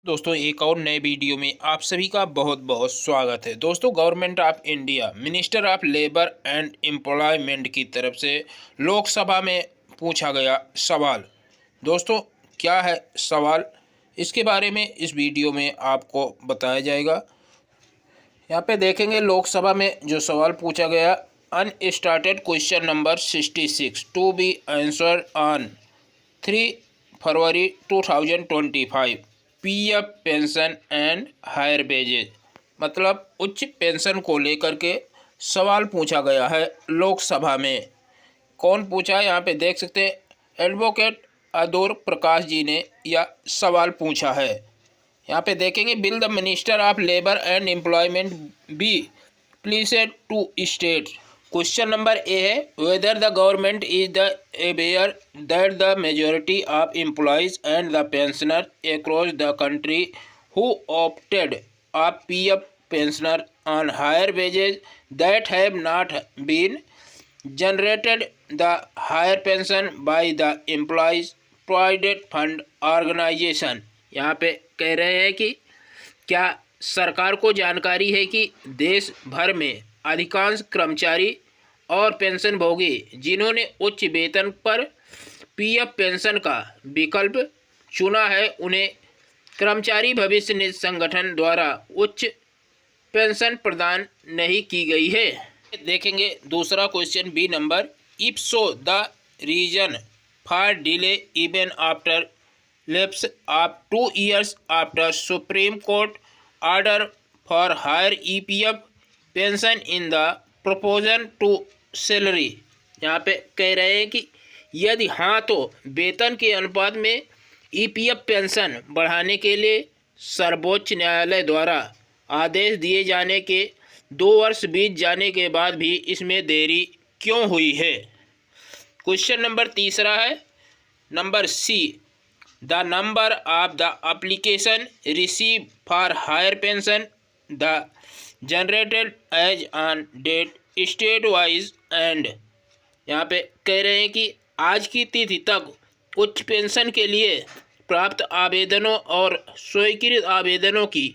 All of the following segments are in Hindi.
दोस्तों एक और नए वीडियो में आप सभी का बहुत बहुत स्वागत है। दोस्तों government of India minister of Labour and employment की तरफ से लोकसभा में पूछा गया सवाल। दोस्तों क्या है सवाल, इसके बारे में इस वीडियो में आपको बताया जाएगा। यहाँ पे देखेंगे लोकसभा में जो सवाल पूछा गया, unstarted question number 66 to be answered on 3 February 2025 PF pension and higher wages, मतलब उच्च पेंशन को लेकर के सवाल पूछा गया है लोकसभा में। कौन पूछा है यहाँ पे देख सकते हैं, एडवोकेट अदूर प्रकाश जी ने यह सवाल पूछा है। यहाँ पे देखेंगे will the Minister of Labour and Employment be pleased to state. Question number A है, whether the government is the aware that the majority of employees and the pensioner across the country who opted of PF pensioner on higher wages that have not been generated the higher pension by the Employees Provident Fund Organisation. यहाँ पे कह रहे हैं कि क्या सरकार को जानकारी है कि देश भर में अधिकांश कर्मचारी और पेंशन भोगी जिन्होंने उच्च वेतन पर पीएफ पेंशन का विकल्प चुना है, उन्हें कर्मचारी भविष्य निधि संगठन द्वारा उच्च पेंशन प्रदान नहीं की गई है। देखेंगे दूसरा question B number, if so the reason for delay even after lapse of 2 years after Supreme Court order for higher EPF pension in the proportion to salary। यहाँ पे कह रहे हैं कि यदि हाँ तो वेतन के अनुपात में ईपीएफ पेंशन बढ़ाने के लिए सर्वोच्च न्यायालय द्वारा आदेश दिए जाने के 2 वर्ष बीत जाने के बाद भी इसमें देरी क्यों हुई है। क्वेश्चन नंबर तीसरा है number C, the number of the application received for higher pension the generated as on date state wise and। यहाँ पे कह रहे हैं कि आज की तिथि तक उच्च पेंशन के लिए प्राप्त आवेदनों और स्वीकृत आवेदनों की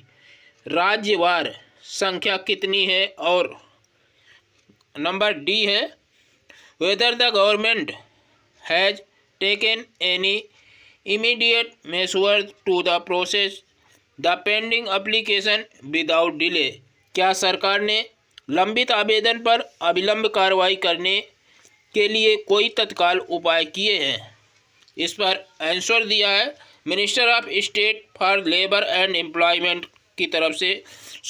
राज्यवार संख्या कितनी है। और नंबर डी है, whether the government has taken any immediate measure to the process the pending application without delay। क्या सरकार ने लंबित आवेदन पर अविलंब कार्रवाई करने के लिए कोई तत्काल उपाय किए हैं। इस पर आंसर दिया है minister of state for labour and employment की तरफ से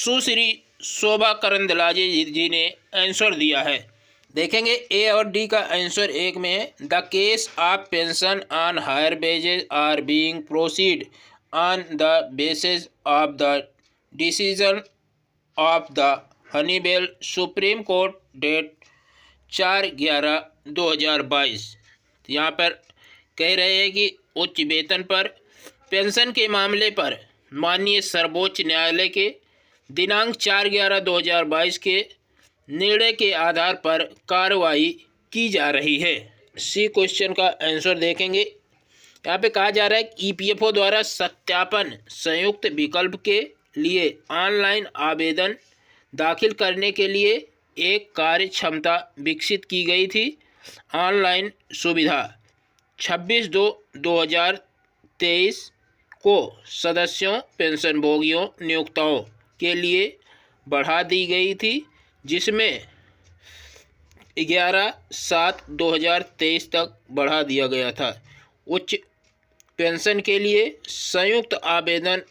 सुश्री शोभा करंदलाजे जी ने आंसर दिया है। देखेंगे ए और डी का आंसर एक में है, the case of pension on higher wages are being proceed on the basis of the decision of the honourable supreme court date 4/11/2022। यहाँ पर कह रहे हैं कि उच्च वेतन पर पेंशन के मामले पर माननीय सर्वोच्च न्यायालय के दिनांक 4/11/2022 के निर्णय के आधार पर कार्रवाई की जा रही है। सी क्वेश्चन का आंसर देखेंगे। यहाँ पे कहा जा रहा है कि ईपीएफओ द्वारा सत्यापन संयुक्त विकल्प के लिए ऑनलाइन आवेदन दाखिल करने के लिए एक कार्य क्षमता विकसित की गई थी। ऑनलाइन सुविधा 26/2/2023 को सदस्यों पेंशनभोगियों नियोक्ताओं के लिए बढ़ा दी गई थी, जिसमें 11/7/2023 तक बढ़ा दिया गया था। उच्च पेंशन के लिए संयुक्त आवेदन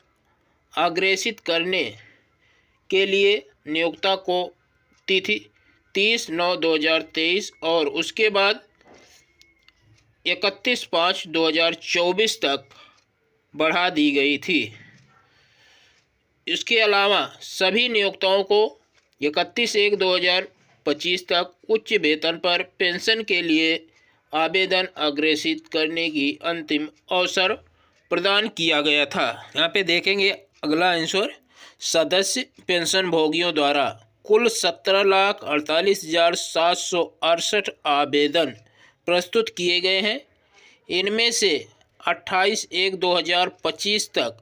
अग्रेसित करने के लिए नियोक्ता को तिथि 30/9/2023 और उसके बाद 31/5/2024 तक बढ़ा दी गई थी। इसके अलावा सभी नियोक्ताओं को 31/1/2025 तक उच्च वेतन पर पेंशन के लिए आवेदन अग्रेसित करने की अंतिम अवसर प्रदान किया गया था। यहाँ पे देखेंगे अगला आंसर, सदस्य पेंशन भोगियों द्वारा कुल 17,48,768 आवेदन प्रस्तुत किए गए हैं। इनमें से 28/1/2025 तक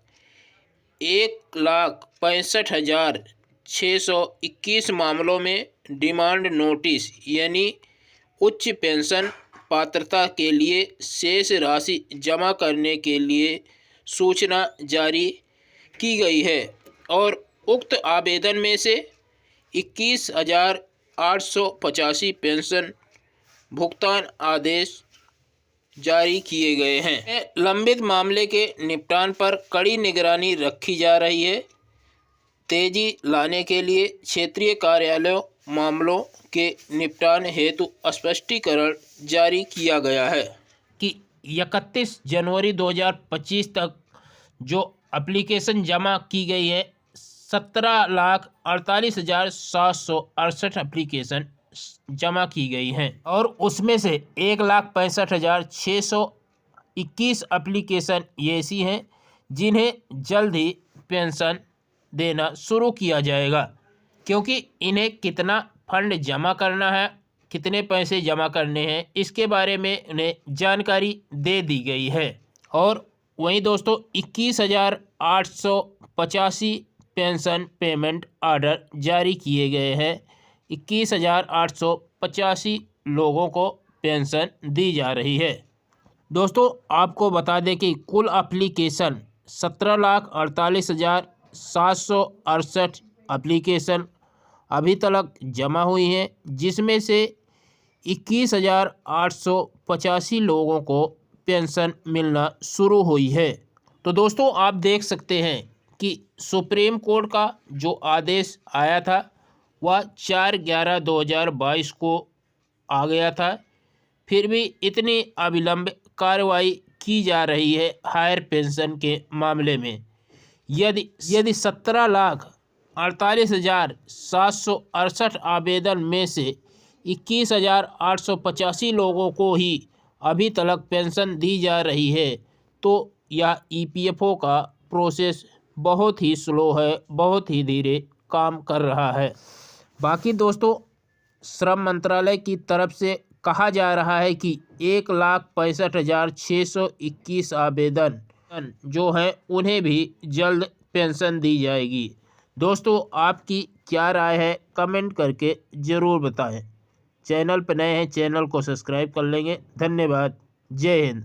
1,65,621 मामलों में डिमांड नोटिस यानी उच्च पेंशन पात्रता के लिए शेष राशि जमा करने के लिए सूचना जारी की गई है और उक्त आवेदन में से 21,885 पेंशन भुगतान आदेश जारी किए गए हैं। लंबित मामले के निपटान पर कड़ी निगरानी रखी जा रही है। तेजी लाने के लिए क्षेत्रीय कार्यालयों मामलों के निपटान हेतु स्पष्टीकरण जारी किया गया है कि 31 जनवरी 2025 तक जो एप्लीकेशन जमा की गई है 17,48,768 एप्लीकेशन जमा की गई हैं और उसमें से 1,65,621 एप्लीकेशन ऐसी हैं जिन्हें जल्द ही पेंशन देना शुरू किया जाएगा, क्योंकि इन्हें कितना फंड जमा करना है, कितने पैसे जमा करने हैं, इसके बारे में उन्हें जानकारी दे दी गई है। और वहीं दोस्तों 21,885 पेंशन पेमेंट ऑर्डर जारी किए गए हैं। 21,885 लोगों को पेंशन दी जा रही है। दोस्तों आपको बता दें कि कुल एप्लीकेशन 17,48,768 एप्लीकेशन अभी तक जमा हुई हैं, जिसमें से 21,885 लोगों को पेंशन मिलना शुरू हुई है। तो दोस्तों आप देख सकते हैं कि सुप्रीम कोर्ट का जो आदेश आया था वह 4/11/2022 को आ गया था, फिर भी इतनी अविलंब कार्रवाई की जा रही है हायर पेंशन के मामले में। यदि 17,48,768 आवेदन में से 21,885 लोगों को ही अभी तक पेंशन दी जा रही है तो यह EPFO का प्रोसेस बहुत ही स्लो है, बहुत ही धीरे काम कर रहा है। बाकी दोस्तों श्रम मंत्रालय की तरफ से कहा जा रहा है कि 1,65,621 आवेदन जो हैं उन्हें भी जल्द पेंशन दी जाएगी। दोस्तों आपकी क्या राय है कमेंट करके ज़रूर बताएं। चैनल पर नए हैं चैनल को सब्सक्राइब कर लेंगे। धन्यवाद। जय हिंद।